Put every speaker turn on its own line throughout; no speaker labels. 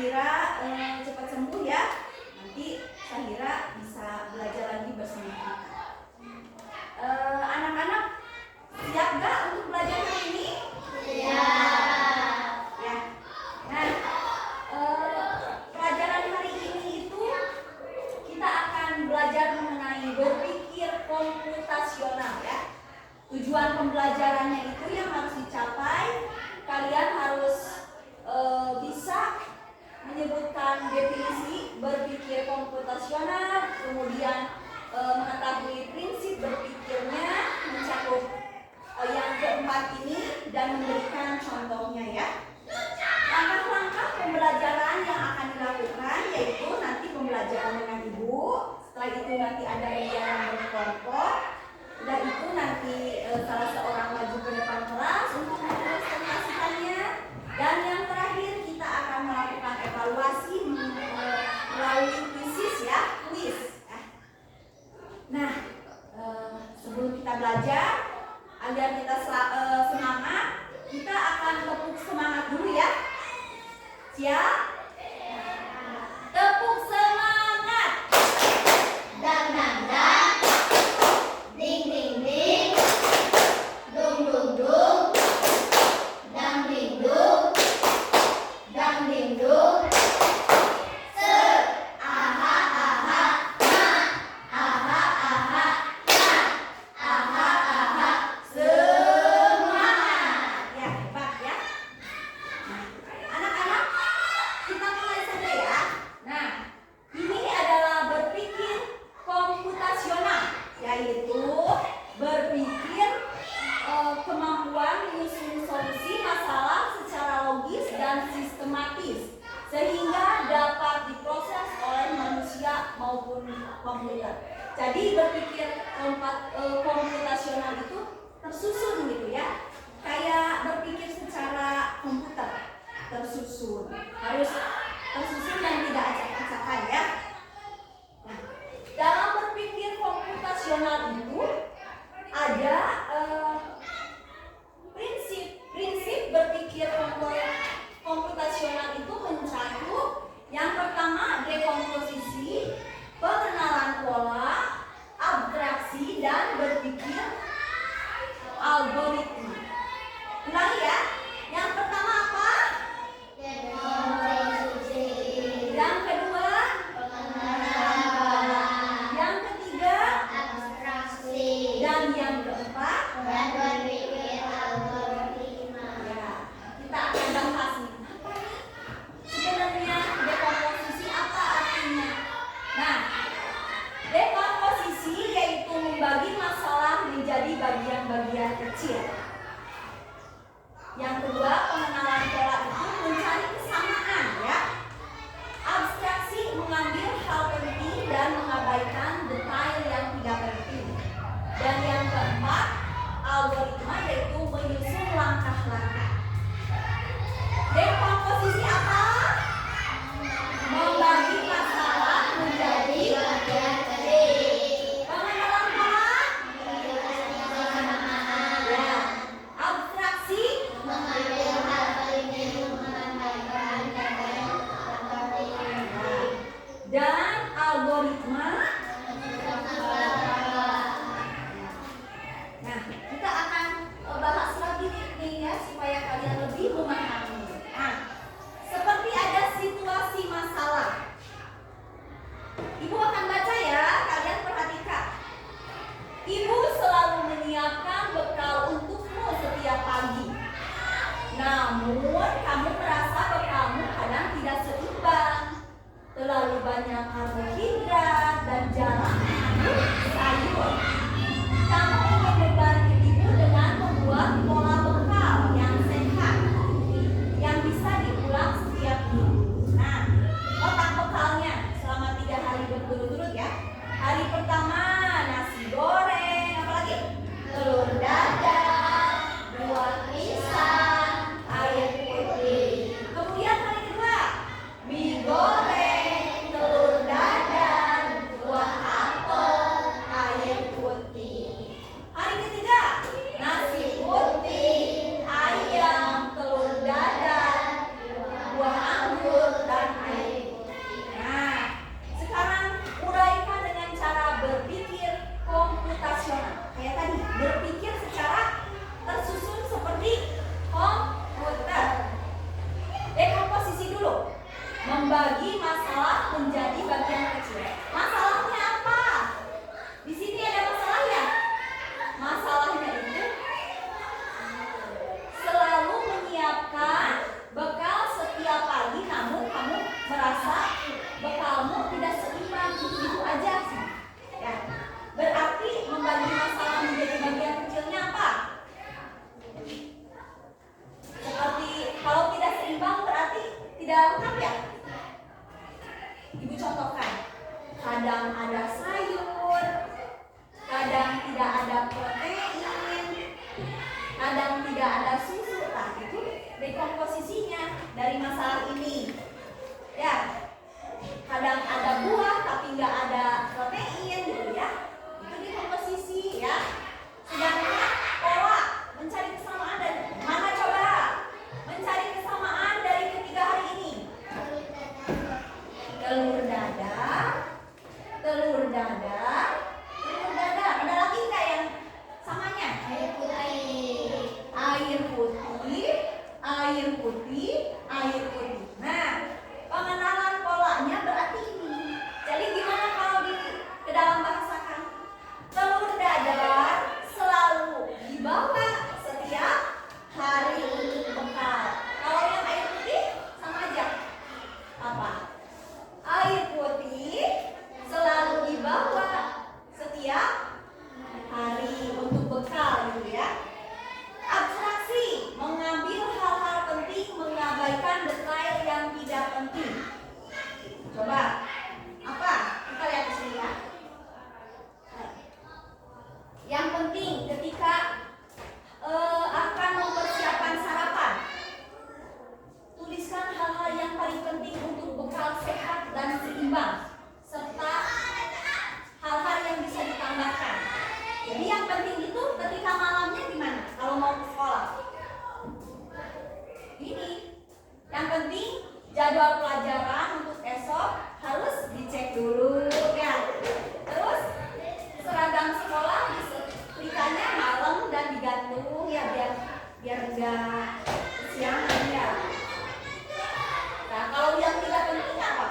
Sahira cepat sembuh ya. Nanti Sahira bisa belajar lagi bersama kita. Anak-anak siap gak untuk belajar hari ini?
Siap.
Ya. Nah, pelajaran hari ini itu kita akan belajar mengenai berpikir komputasional ya. Tujuan pembelajarannya itu yang harus dicapai, kalian harus bisa menyebutkan definisi berpikir komputasional, kemudian mengetahui prinsip berpikirnya, mencakup yang keempat ini dan memberikan contohnya ya. Langkah-langkah pembelajaran yang akan dilakukan yaitu nanti pembelajaran dengan ibu, setelah itu nanti ada yang berkelompok, udah itu nanti salah seorang maju ke depan kelas untuk mempresentasikannya, dan yang terakhir kita akan melakukan evaluasi melalui kuisis ya, kuis. Nah, sebelum kita belajar, agar kita semangat, kita akan tepuk semangat dulu ya. Siap? Tepuk semangat.
Dang dang dang, ding ding ding, dung dung dung, dang ding dung, dang ding dung. Se, aha aha, na, aha aha, na, aha aha, semangat.
Ya, hebat ya. Nah, anak-anak, kita mulai saja ya. Nah, ini adalah berpikir komputasional, yaitu berpikir kemampuan menyusun solusi masalah secara logis dan sistematis sehingga dapat diproses oleh manusia maupun komputer. Jadi berpikir komputasional itu tersusun gitu ya, kayak berpikir secara komputer, tersusun, harus tersusun dan tidak acak-acakan ya. Nah, dalam berpikir komputasional itu ada prinsip berpikir komputasional itu mencakup yang pertama dekomposisi, pengenalan pola, abstraksi, dan berpikir membagi masalah menjadi bagian kecil. Masalahnya apa? Di sini ada masalah ya? Masalahnya itu selalu menyiapkan bekal setiap pagi, namun kamu merasa bekalmu tidak seimbang. Itu aja sih. Ya. Berarti membagi masalah menjadi bagian kecilnya apa? Seperti kalau tidak seimbang berarti tidak lengkap ya? Ibu contohkan. Kadang ada sayur, kadang tidak ada protein, kadang tidak ada susu. Nah, itu dekomposisinya dari masalah ini. Ya. Kadang ada buah tapi nggak ada protein gitu ya. Itu dekomposisi ya. Sedangkan pola mencari kesamaan dan mana coba? Mencari kesamaan dari ketiga hari ini. Telur dadar, telur dadar, telur dadar. Ada lagi nggak yang samanya?
Air putih.
Air putih, air putih, air putih. Nah, pengenalan polanya berarti ini. Jadi gimana kalau ke dalam bahasakan? Telur dadar selalu dibawa setiap hari untuk bekal. Kalau yang air putih sama aja. Apa? Air putih selalu dibawa setiap hari untuk bekal gitu ya. Abstraksi, mengambil hal-hal penting, mengabaikan detail yang tidak penting. Coba, apa? Kita lihat di sini ya. Yang penting ketika akan mempersiapkan sarapan, tuliskan hal-hal yang paling penting untuk bekal sehat dan seimbang, serta hal-hal yang bisa ditambahkan. Jadi yang penting itu ketika malamnya gimana? Kalau mau ke sekolah, ini yang penting jadwal pelajaran untuk esok harus dicek dulu ya. Terus seragam sekolah disetrikanya malam dan digantung ya biar enggak kesiangan ya. Nah kalau yang tidak penting apa?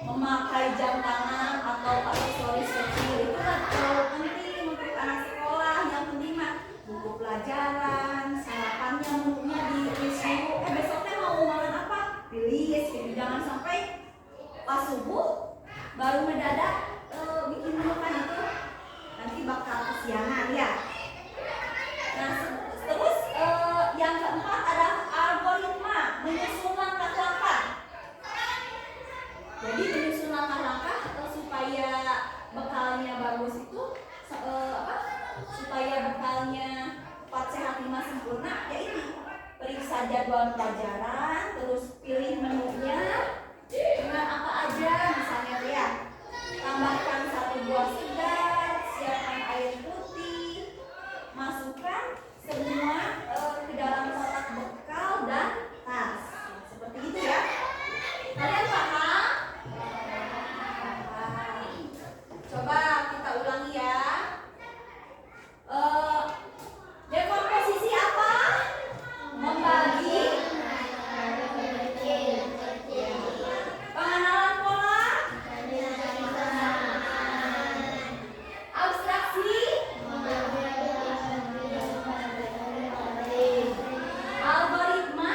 Memakai jam tangan atau aksesoris kecil itu kan terlalu penting untuk anak sekolah. Yang penting mah buku pelajaran, sarapannya menunya di-list dulu. Besoknya mau makan apa? Di-list gitu. Jangan sampai pas subuh baru mendadak bikin makan itu, nanti bakal kesiangan ya. Nah terus yang keempat ada algoritma, menyusun langkah-langkah. Jadi menyusun langkah-langkah supaya bekalnya bagus itu supaya bekalnya 4 sehat 5 sempurna ya ini. Periksa jadwal pelajaran, terus pilih menunya dengan apa aja misalnya ya. Tambahkan 1 buah segar, siapkan air putih, masukkan semua ke dalam kotak bekal dan tas. Seperti itu ya. Kalian paham? Coba kita ulangi ya. Dekomposisi apa? Membagi. Pengenalan pola. Abstraksi. Algoritma.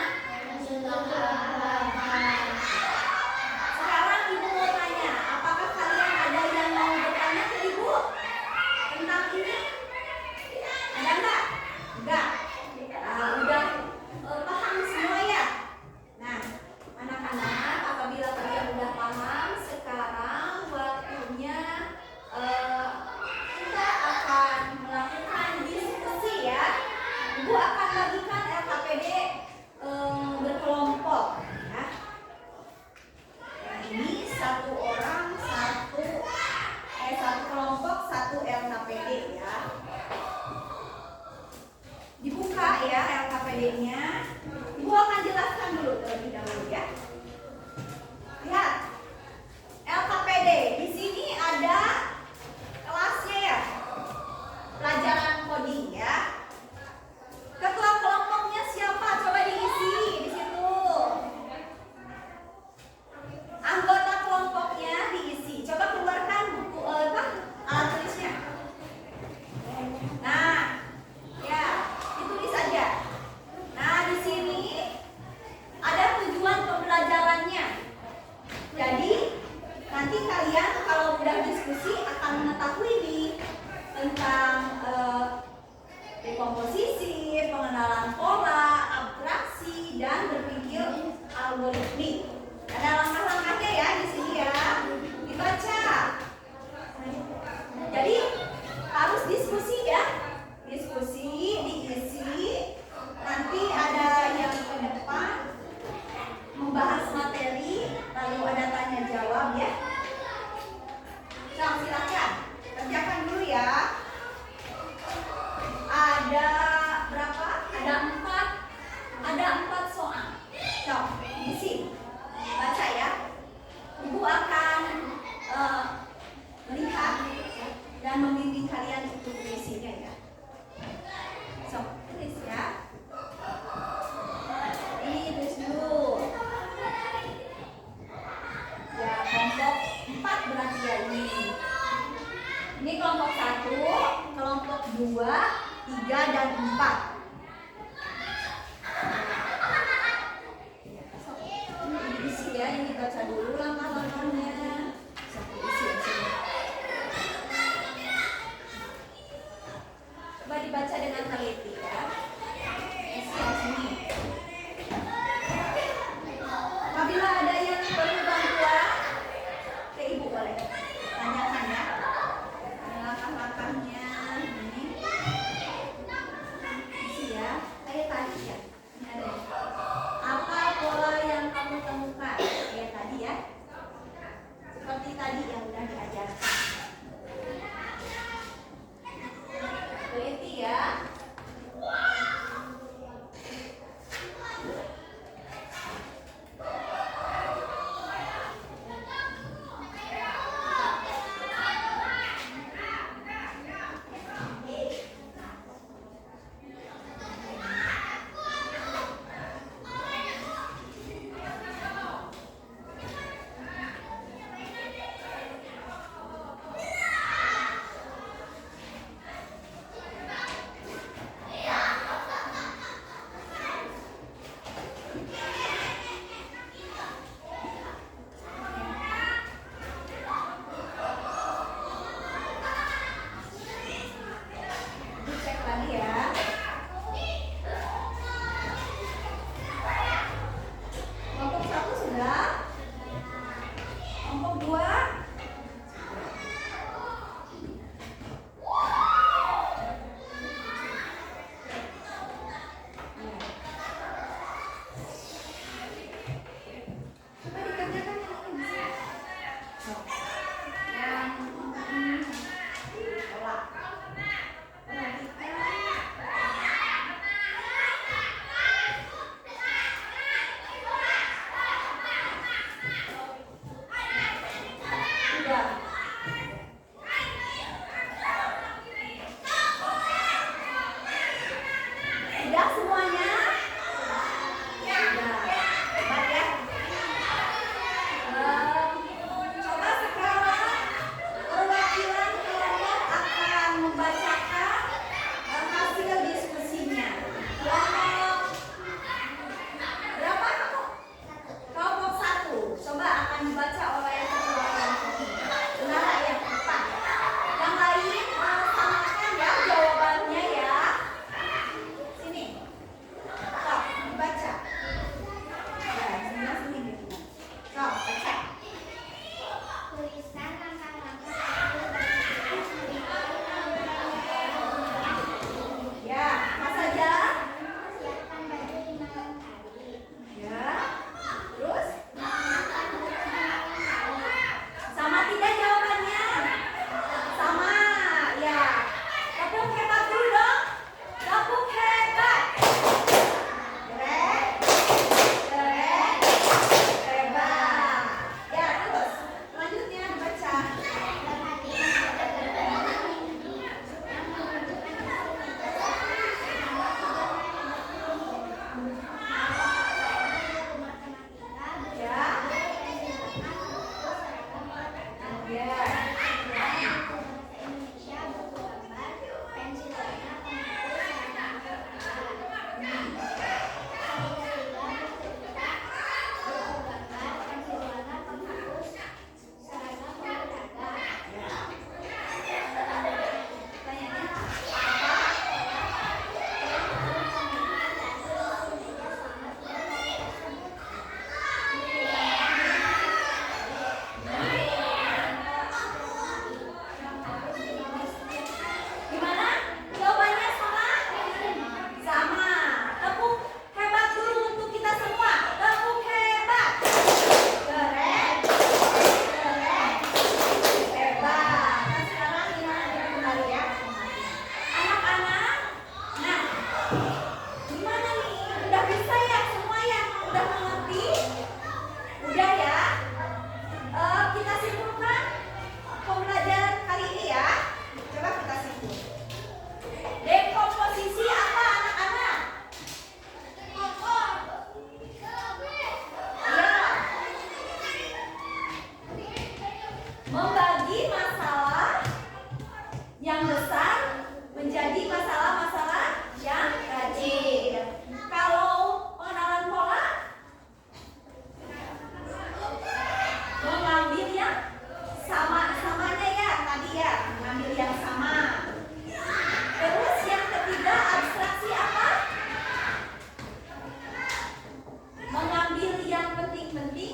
Nih, ada langkah-langkahnya ya di sini ya. Dibaca. Jadi harus diskusi ya. Diskusi, diisi. Nanti ada yang ke depan membahas materi, lalu ada tanya jawab ya. So, silakan kerjakan dulu ya. Ada berapa? Ada empat soal. So, isi, baca ya. Ibu akan melihat dan membimbing kalian untuk mengisinya ya. So, tulis ya. Ini tulis dulu. Ya, kelompok 4 berarti ya ini. Ini kelompok 1, kelompok 2, 3, dan 4. So, ini diisi ya, ini baca dulu langkah-langkahnya. So, diisi ya sini. Coba dibaca dengan teliti ya. Isi ya sini. Apabila ada yang perlu bantuan, ke ibu boleh tanyakan ya. Langkah-langkahnya ini. Isi ya. Kayak tadi ya. Ini ada. Apa pola yang kamu temukan? Kayak tadi ya.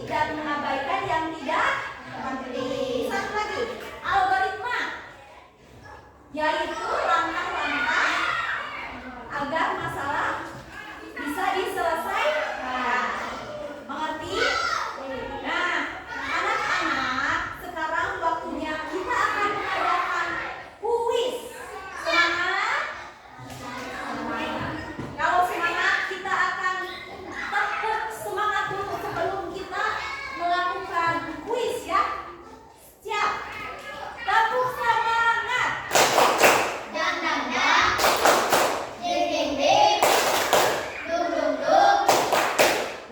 dan mengabaikan yang tidak penting. Satu lagi, algoritma, yaitu langkah-langkah agar masalah bisa diselesaikan. Mengerti? Nah, anak-anak, sekarang waktunya kita akan mengadakan kuis. Semangat? Kalau semangat, kita akan tepuk semangat dulu sebelum kita melakukan kuis ya. Siap? Tepuk semangat.
Dang dang dang, ding ding ding, dung dung dung,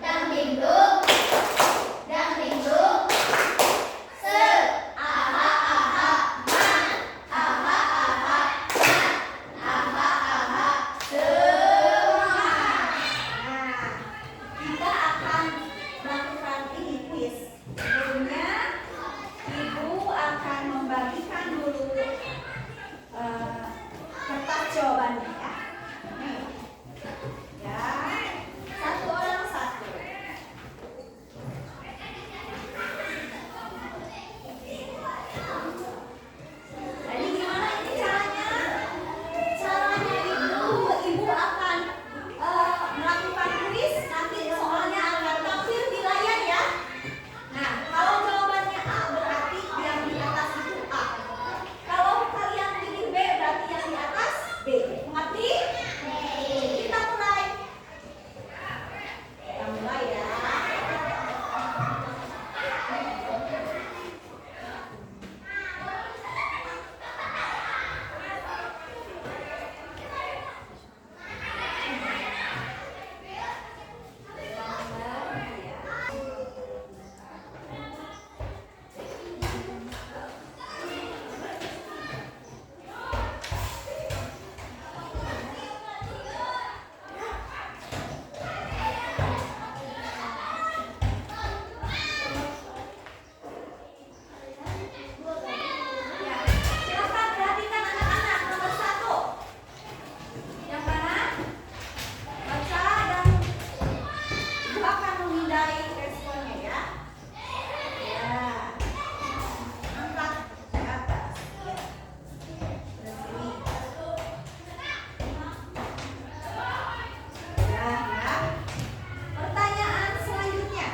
dang ding dung, dang ding dung. Se, aha aha man, aha aha man, aha aha
Semangat. Nah, kita akan melakukan ini kuis. Sebelumnya, Ibu akan membagikan dulu kertas jawabannya ya. Nih. Ya, satu orang satu. Jadi gimana ini caranya? Caranya ibu akan melakukan kuis. Nanti soalnya akan tampil di layar ya. Nah, kalau jawabannya A berarti yang di atas itu A. Kalau kalian pilih B berarti yang di atas B. Mengerti? Kita mulai. Kita mulai ya. Ya, silakan perhatikan anak-anak nomor 1. Yang mana? Baca dan ibu akan memindai responnya ya. Ya, angkat ke atas. Ya. Terus ini. Ya. Pertanyaan selanjutnya.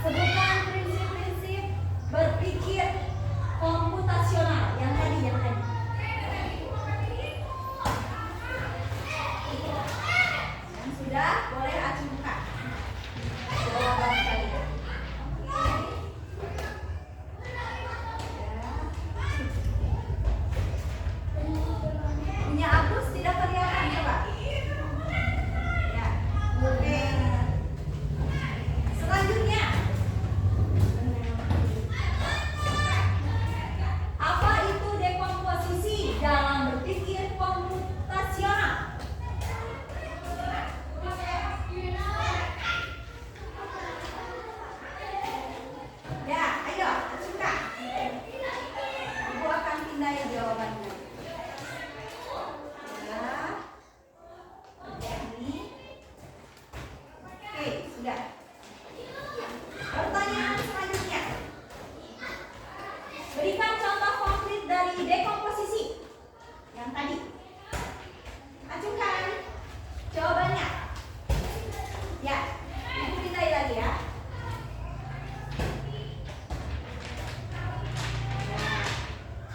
Sebutkan prinsip-prinsip berpikir komputasional yang tadi. Yang sudah boleh ajukan jawaban kalian. Punya Agus tidak kelihatan coba. Ya. Oke. Selanjutnya, apa itu dekomposisi dalam berpikir komputasional? Ya, ayo, ajukan. Ibu akan pindai jawabannya. Ya. Ini. Oke, sudah. Pertanyaan selanjutnya. Berikan contoh konkret dari dekomposisi yang tadi. Ajukan jawabannya. Ya, ibu pindai lagi ya. Nah,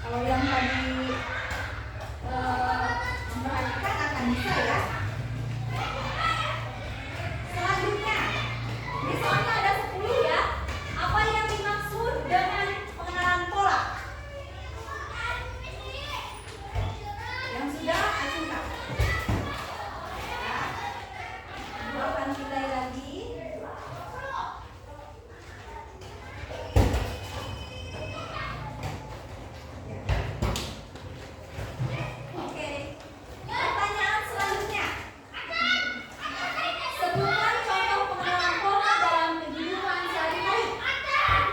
kalau yang tadi memperhatikan akan bisa ya. Selanjutnya, ini soalnya ada 10 ya. Apa yang dimaksud dengan pengenalan pola? Yang sudah ajukan. Ya. Ibu akan pilih lagi. Oke. Pertanyaan selanjutnya. Sebutkan contoh pengenalan pola dalam kehidupan sehari-hari. Ajukan.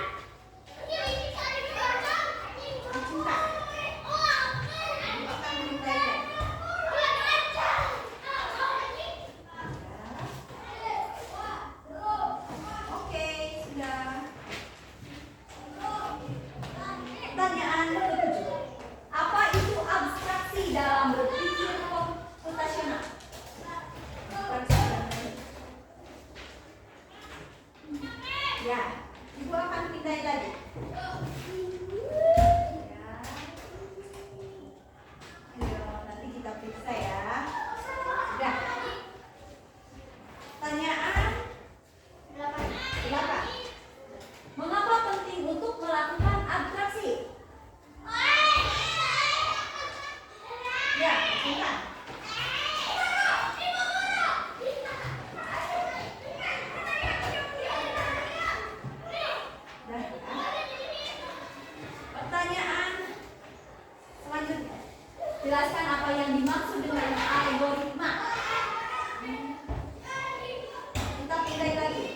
Ibu akan menilai. Ya, ibu akan pindahin lagi. Ya. Ayo, nanti kita periksa ya. Sudah. Pertanyaan 8. Mengapa penting untuk melakukan abstraksi? Ya, silakan. Pertanyaan selanjutnya. Jelaskan apa yang dimaksud dengan algoritma. Kita pilih lagi.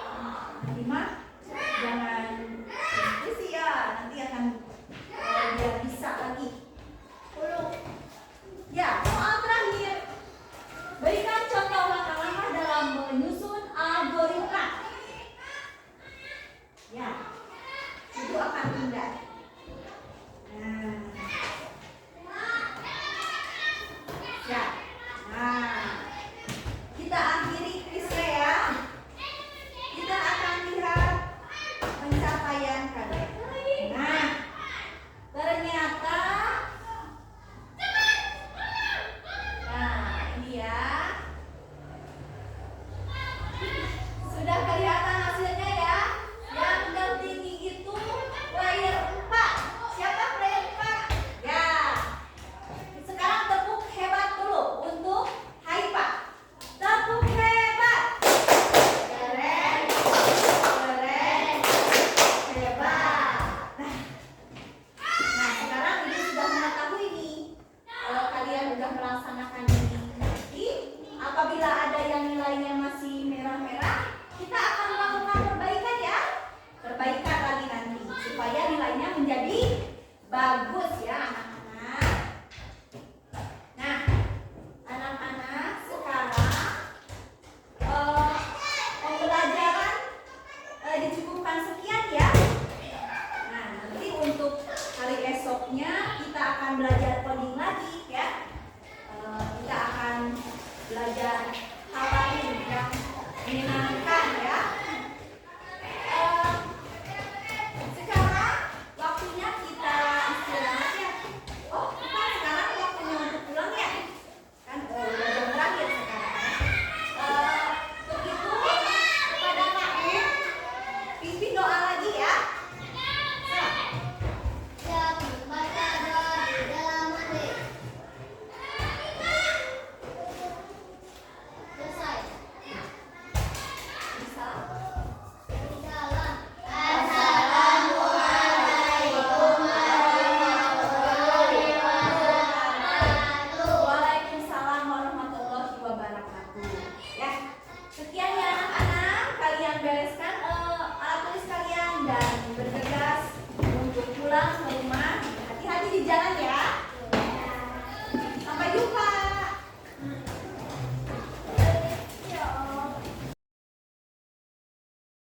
Algoritma, jangan diskusi ya, nanti akan biar bisa lagi. Ya, soal terakhir. Berikan contoh langkah-langkah dalam menyusun algoritma. Ya, itu akan pindah. Nah, ya, nah, kita akhiri kuisnya ya. Kita akan lihat pencapaian kalian. Nah, ternyata, nah ini ya, sudah kelihatan hasilnya ya. Yang tertinggi itu player 4. Siapa player 4? Ya. Sekarang tepuk hebat dulu untuk Haifa. Tepuk hebat. Keren. Keren. Hebat. Nah, sekarang ibu sudah mengetahui nih. Kalau kalian sudah melaksanakan ini nanti, apabila ada yang nilainya masih merah-merah, kita akan melakukan perbaikan ya. Perbaikan lagi nanti supaya nilainya menjadi bagus ya anak-anak. Nah, anak-anak sekarang pembelajaran dicukupkan sekian ya. Nah, nanti untuk hari esoknya kita akan belajar coding lagi ya. Kita akan belajar